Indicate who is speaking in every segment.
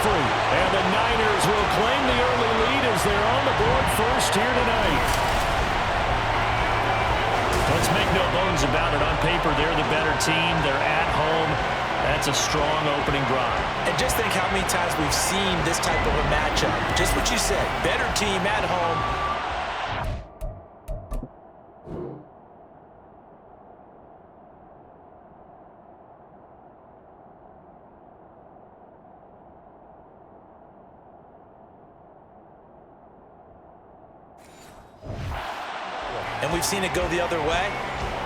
Speaker 1: McCaffrey. And the Niners will claim the early lead as they're on the board first here tonight. Let's make no bones about it. On paper, they're the better team. They're at home. That's a strong opening drive.
Speaker 2: And just think how many times we've seen this type of a matchup. Just what you said, better team at home. And we've seen it go the other way.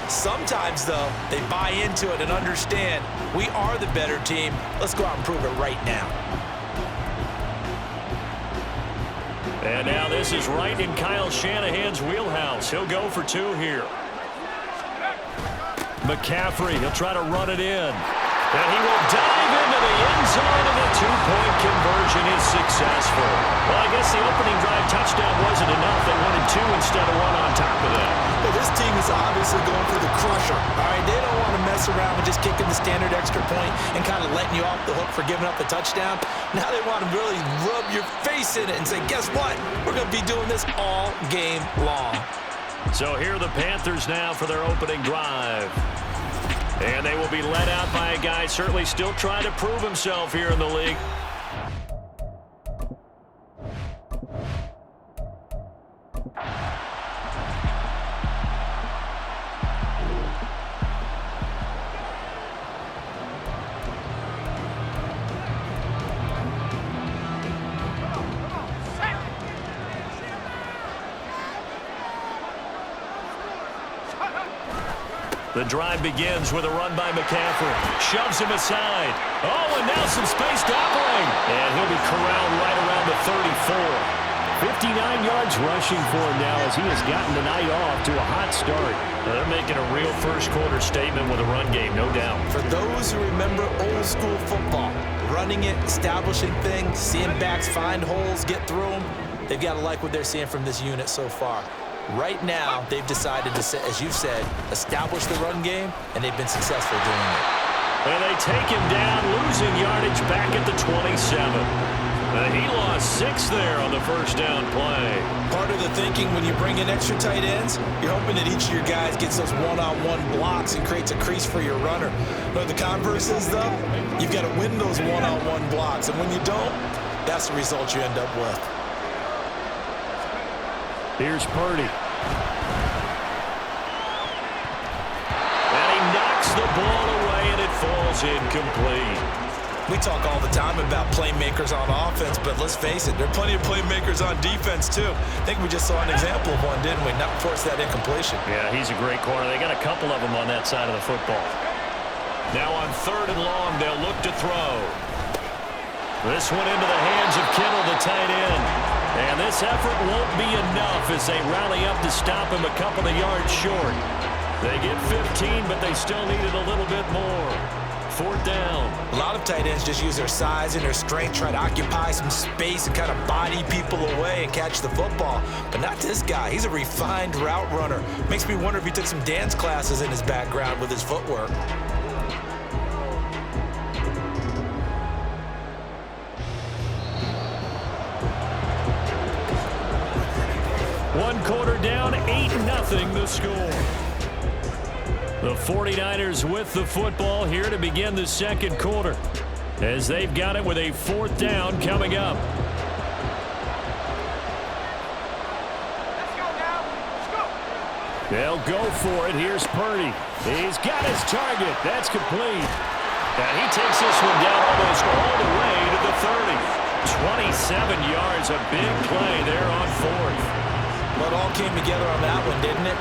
Speaker 2: Sometimes, though, they buy into it and understand we are the better team. Let's go out and prove it right now.
Speaker 1: And now this is right in Kyle Shanahan's wheelhouse. He'll go for two here. McCaffrey, he'll try to run it in. And he will dive into the end zone, and the two-point conversion is successful. Well, I guess the opening drive touchdown wasn't enough. They wanted two instead of one on top of that.
Speaker 2: Well, this team is obviously going for the crusher. All right, they don't want to mess around with just kicking the standard extra point and kind of letting you off the hook for giving up the touchdown. Now they want to really rub your face in it and say, guess what? We're going to be doing this all game long.
Speaker 1: So here are the Panthers now for their opening drive. And they will be led out by a guy certainly still trying to prove himself here in the league. The drive begins with a run by McCaffrey. Shoves him aside. Oh, and now some space to operate. And he'll be corralled right around the 34. 59 yards rushing for him now as he has gotten the night off to a hot start. They're making a real first-quarter statement with a run game, no doubt.
Speaker 2: For those who remember old-school football, running it, establishing things, seeing backs find holes, get through them, they've got to like what they're seeing from this unit so far. Right now, they've decided to, as you said, establish the run game, and they've been successful doing it.
Speaker 1: And they take him down, losing yardage back at the 27. He lost 6 there on the first down play.
Speaker 2: Part of the thinking when you bring in extra tight ends, you're hoping that each of your guys gets those one-on-one blocks and creates a crease for your runner. But the converse is, though, you've got to win those one-on-one blocks, and when you don't, that's the result you end up with.
Speaker 1: Here's Purdy. And he knocks the ball away, and it falls incomplete.
Speaker 2: We talk all the time about playmakers on offense, but let's face it, there are plenty of playmakers on defense, too. I think we just saw an example of one, didn't we? Not force that incompletion.
Speaker 1: Yeah, he's a great corner. They got a couple of them on that side of the football. Now on 3rd and long, they'll look to throw. This one into the hands of Kittle, the tight end. And this effort won't be enough as they rally up to stop him a couple of yards short. They get 15, but they still needed a little bit more. 4th down.
Speaker 2: A lot of tight ends just use their size and their strength, try to occupy some space and kind of body people away and catch the football. But not this guy. He's a refined route runner. Makes me wonder if he took some dance classes in his background with his footwork.
Speaker 1: One quarter down, 8-0 the score. The 49ers with the football here to begin the second quarter as they've got it with a 4th down coming up.
Speaker 3: Let's go now. Let's go.
Speaker 1: They'll go for it. Here's Purdy. He's got his target. That's complete. And he takes this one down almost all the way to the 30. 27 yards, a big play there on 4th.
Speaker 2: Well, it all came together on that one, didn't it?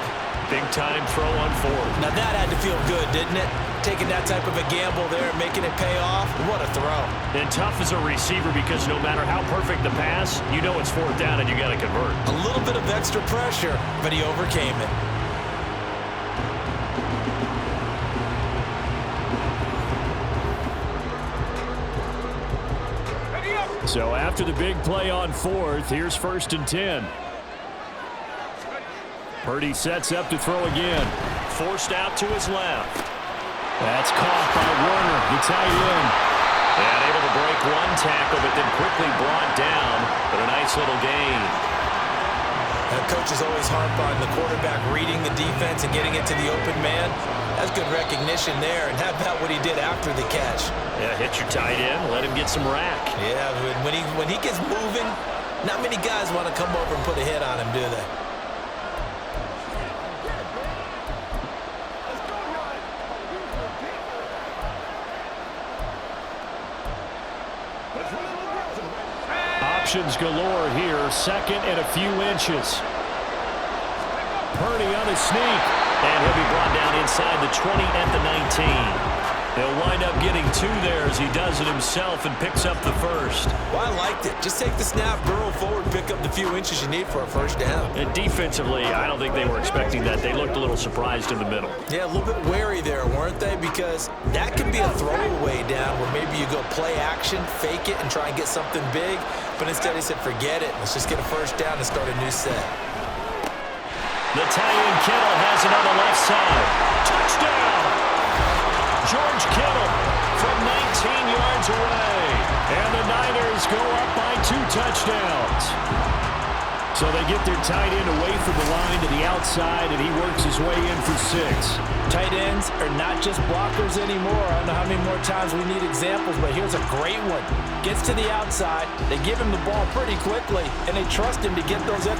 Speaker 1: Big-time throw on 4th.
Speaker 2: Now that had to feel good, didn't it? Taking that type of a gamble there and making it pay off. What a throw.
Speaker 1: And tough as a receiver because no matter how perfect the pass, you know it's 4th down and you got to convert.
Speaker 2: A little bit of extra pressure, but he overcame it.
Speaker 1: So after the big play on 4th, here's 1st and 10. Purdy sets up to throw again. Forced out to his left. That's caught by Warner, the tight end. And able to break one tackle, but then quickly brought down. But a nice little gain.
Speaker 2: Coaches always harp on the quarterback reading the defense and getting it to the open man. That's good recognition there. And how about what he did after the catch?
Speaker 1: Yeah, hit your tight end, let him get some rack.
Speaker 2: Yeah, when he gets moving, not many guys want to come over and put a hit on him, do they?
Speaker 1: Options galore here, second and a few inches. Purdy on his sneak, and he'll be brought down inside the 20 at the 19. He'll wind up getting two there as he does it himself and picks up the first.
Speaker 2: Well, I liked it. Just take the snap, burrow forward, pick up the few inches you need for a first down.
Speaker 1: And defensively, I don't think they were expecting that. They looked a little surprised in the middle.
Speaker 2: Yeah, a little bit wary there, weren't they? Because that can be a throwaway down where maybe you go play action, fake it, and try and get something big. But instead he said, forget it. Let's just get a first down and start a new set.
Speaker 1: The tie-in Kittle has it on the left side. Touchdown! George Kittle from 19 yards away. And the Niners go up by 2 touchdowns. So they get their tight end away from the line to the outside, and he works his way in for 6.
Speaker 4: Tight ends are not just blockers anymore. I don't know how many more times we need examples, but here's a great one. Gets to the outside, they give him the ball pretty quickly, and they trust him to get those in.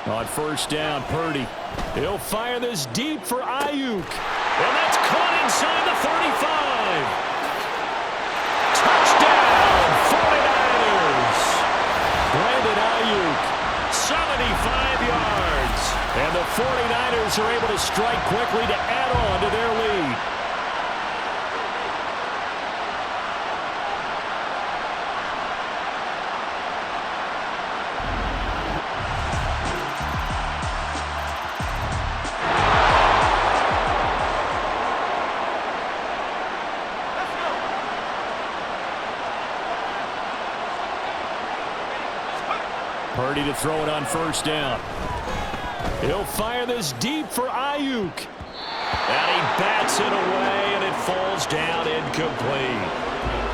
Speaker 1: On first down, Purdy. He'll fire this deep for Ayuk. And that's caught inside the 35. Touchdown, 49ers. Brandon Ayuk, 75 yards. And the 49ers are able to strike quickly to add on to their lead. Purdy to throw it on first down. He'll fire this deep for Ayuk. And he bats it away, and it falls down incomplete.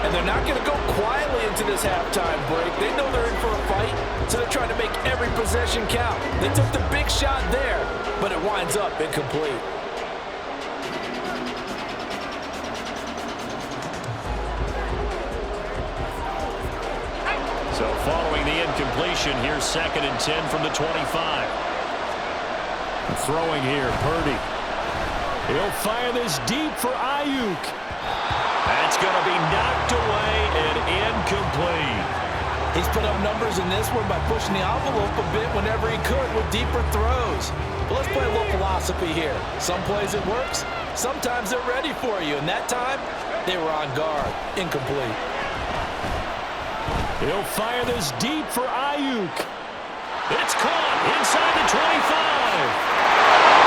Speaker 4: And they're not going to go quietly into this halftime break. They know they're in for a fight, so they're trying to make every possession count. They took the big shot there, but it winds up incomplete.
Speaker 1: So following the incompletion, here's 2nd and 10 from the 25. Throwing here, Purdy. He'll fire this deep for Ayuk. That's going to be knocked away and incomplete.
Speaker 4: He's put up numbers in this one by pushing the envelope a bit whenever he could with deeper throws. But let's play a little philosophy here. Some plays it works, sometimes they're ready for you. And that time, they were on guard. Incomplete.
Speaker 1: He'll fire this deep for Ayuk. It's caught inside the 25.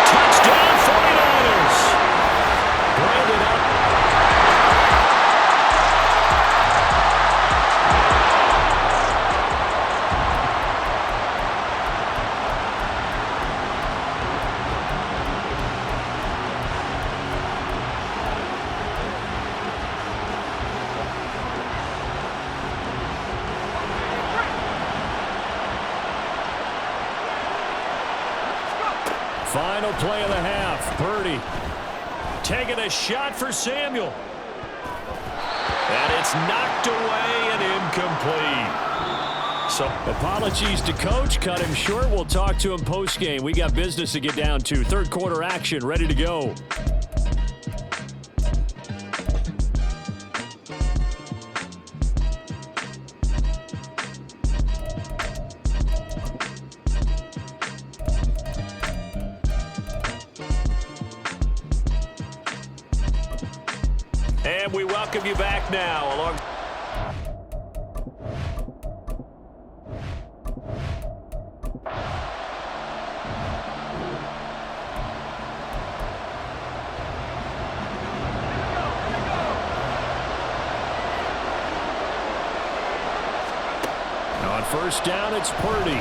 Speaker 1: Touchdown 49ers. Brandon up. Final play of the half. Purdy taking a shot for Samuel. And it's knocked away and incomplete. So apologies to Coach. Cut him short. We'll talk to him post-game. We got business to get down to. Third quarter action ready to go. And we welcome you back now along. first down, it's Purdy.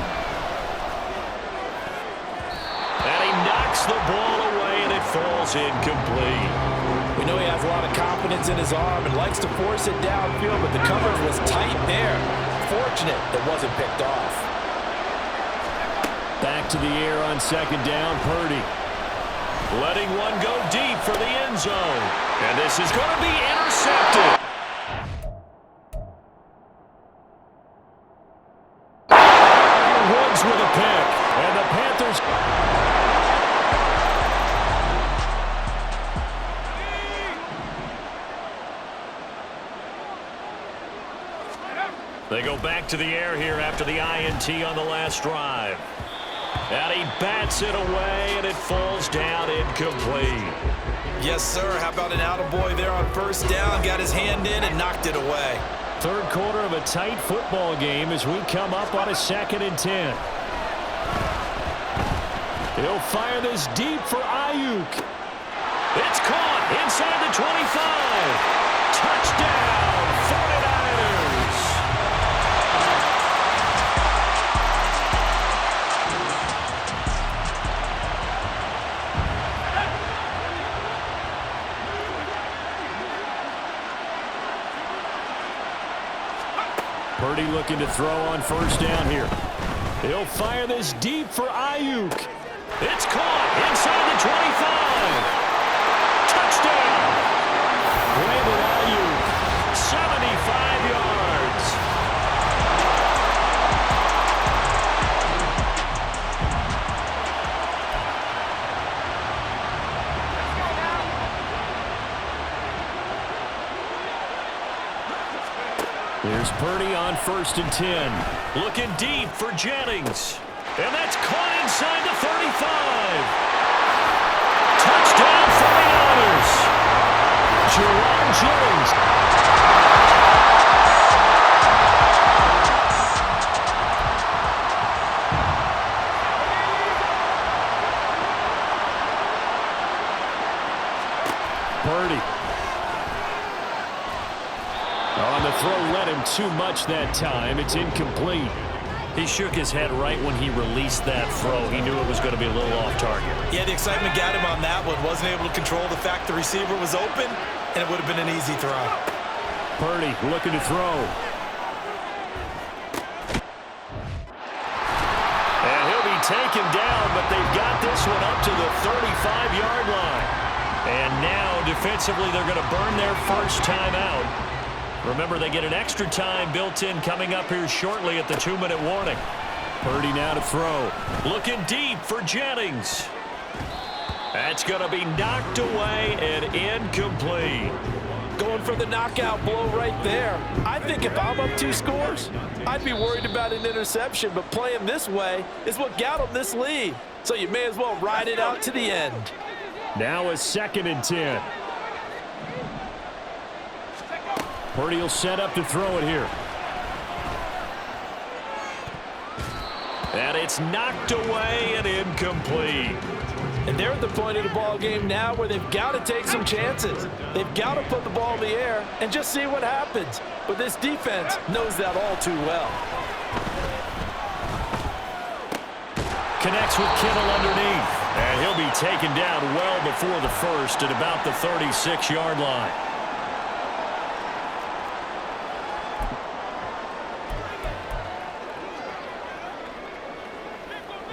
Speaker 1: And he knocks the ball away, and it falls incomplete.
Speaker 4: We know he has a lot of confidence in his arm and likes to force it downfield, but the coverage was tight there. Fortunate it wasn't picked off.
Speaker 1: Back to the air on second down, Purdy. Letting one go deep for the end zone. And this is going to be intercepted. Woods with a pick. And the Panthers... They go back to the air here after the INT on the last drive. And he bats it away, and it falls down incomplete.
Speaker 2: Yes, sir. How about an attaboy there on first down? Got his hand in and knocked it away.
Speaker 1: Third quarter of a tight football game as we come up on a 2nd and 10. He'll fire this deep for Ayuk. It's caught inside the 25. Touchdown, 49ers. Purdy looking to throw on first down here. He'll fire this deep for Ayuk. It's caught inside the 25. Touchdown. Brandon Ayuk, 75 yards. Here's Purdy on 1st and 10. Looking deep for Jennings. And that's caught inside the 35. Touchdown 49ers. Jerome Jennings. Purdy. On the throw, led him too much that time. It's incomplete. He shook his head right when he released that throw. He knew it was going to be a little off target.
Speaker 2: Yeah, the excitement got him on that one. Wasn't able to control the fact the receiver was open, and it would have been an easy throw.
Speaker 1: Purdy looking to throw. And he'll be taken down, but they've got this one up to the 35-yard line. And now, defensively, they're going to burn their first time out. Remember, they get an extra time built in coming up here shortly at the 2-minute warning. Purdy now to throw. Looking deep for Jennings. That's going to be knocked away and incomplete.
Speaker 4: Going for the knockout blow right there. I think if I'm up 2 scores, I'd be worried about an interception, but playing this way is what got them this lead. So you may as well ride it out to the end.
Speaker 1: Now a 2nd and 10. Purdy will set up to throw it here. And it's knocked away and incomplete.
Speaker 4: And they're at the point of the ball game now where they've got to take some chances. They've got to put the ball in the air and just see what happens. But this defense knows that all too well.
Speaker 1: Connects with Kittle underneath. And he'll be taken down well before the first at about the 36-yard line.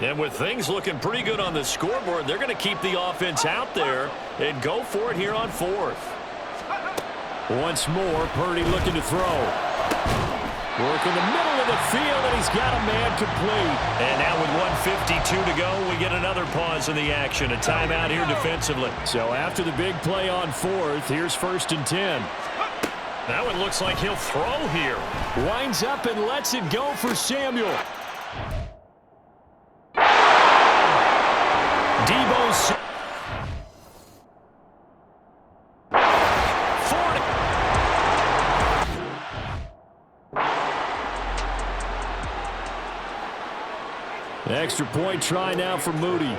Speaker 1: And with things looking pretty good on the scoreboard, they're going to keep the offense out there and go for it here on 4th. Once more, Purdy looking to throw. Work in the middle of the field, and he's got a man complete. And now with 1:52 to go, we get another pause in the action. A timeout here defensively. So after the big play on 4th, here's 1st and 10. Now it looks like he'll throw here. Winds up and lets it go for Samuel. Debo's 40. Extra point try now for Moody.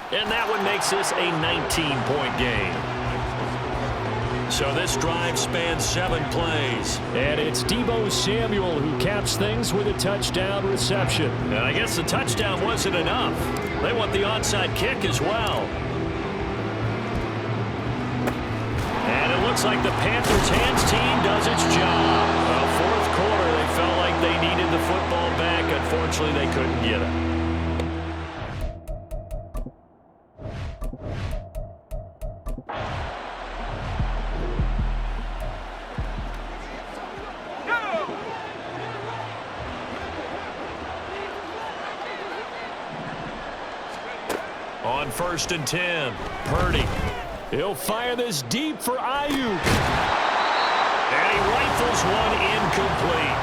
Speaker 1: And that one makes this a 19-point game. So this drive spans 7 plays.
Speaker 5: And it's Deebo Samuel who caps things with a touchdown reception.
Speaker 1: And I guess the touchdown wasn't enough. They want the onside kick as well. And it looks like the Panthers' hands team does its job. Well, fourth quarter, they felt like they needed the football back. Unfortunately, they couldn't get it. On 1st and 10, Purdy. He'll fire this deep for Ayuk. And he rifles one incomplete.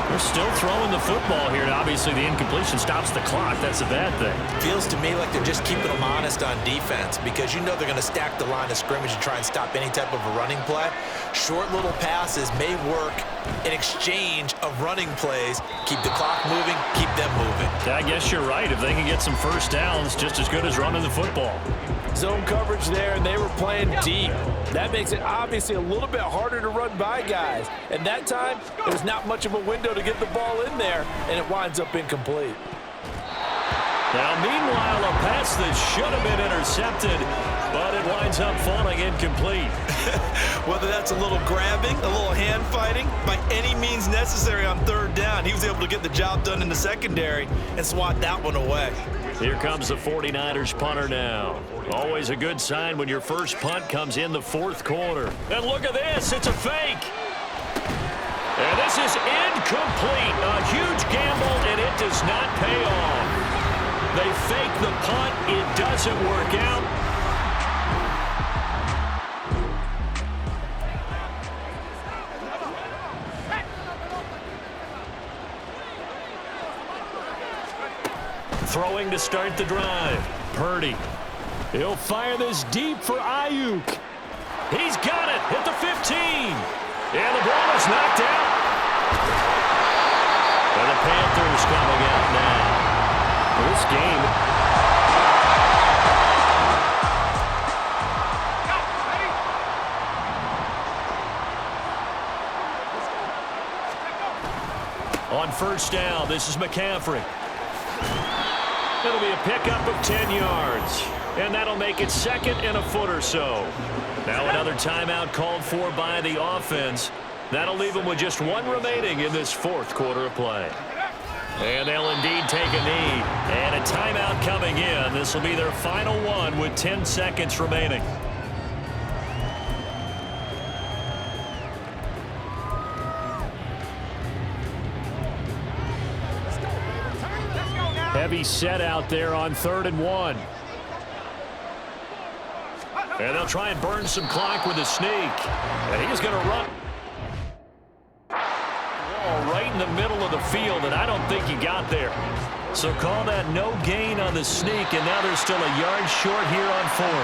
Speaker 1: They're still throwing the football here. Obviously, the incompletion stops the clock. That's a bad thing.
Speaker 2: Feels to me like they're just keeping them honest on defense because you know they're going to stack the line of scrimmage and try and stop any type of a running play. Short little passes may work in exchange of running plays. Keep the clock moving, keep them moving.
Speaker 1: I guess you're right. If they can get some first downs, just as good as running the football.
Speaker 4: Zone coverage there, and they were playing deep. That makes it obviously a little bit harder to run by guys. And that time, there's not much of a window to get the ball in there, and it winds up incomplete.
Speaker 1: Now, meanwhile, a pass that should have been intercepted, but it winds up falling incomplete.
Speaker 2: Whether that's a little grabbing, a little hand fighting, by any means necessary on 3rd down, he was able to get the job done in the secondary and swat that one away.
Speaker 1: Here comes the 49ers punter now. Always a good sign when your first punt comes in the 4th quarter. And look at this. It's a fake. And this is incomplete. A huge gamble, and it does not pay off. They fake the punt. It doesn't work out. Throwing to start the drive. Purdy. He'll fire this deep for Ayuk. He's got it at the 15. And the ball is knocked out. And the Panthers coming out now. This game. On 1st down, this is McCaffrey. It'll be a pickup of 10 yards. And that'll make it 2nd and a foot or so. Now another timeout called for by the offense. That'll leave them with just 1 remaining in this 4th quarter of play. And they'll indeed take a knee. And a timeout coming in. This will be their final one with 10 seconds remaining. Heavy set out there on 3rd and 1. And they'll try and burn some clock with a sneak. And he's going to run. Right in the middle of the field, and I don't think he got there. So call that no gain on the sneak, and now they're still a yard short here on 4th.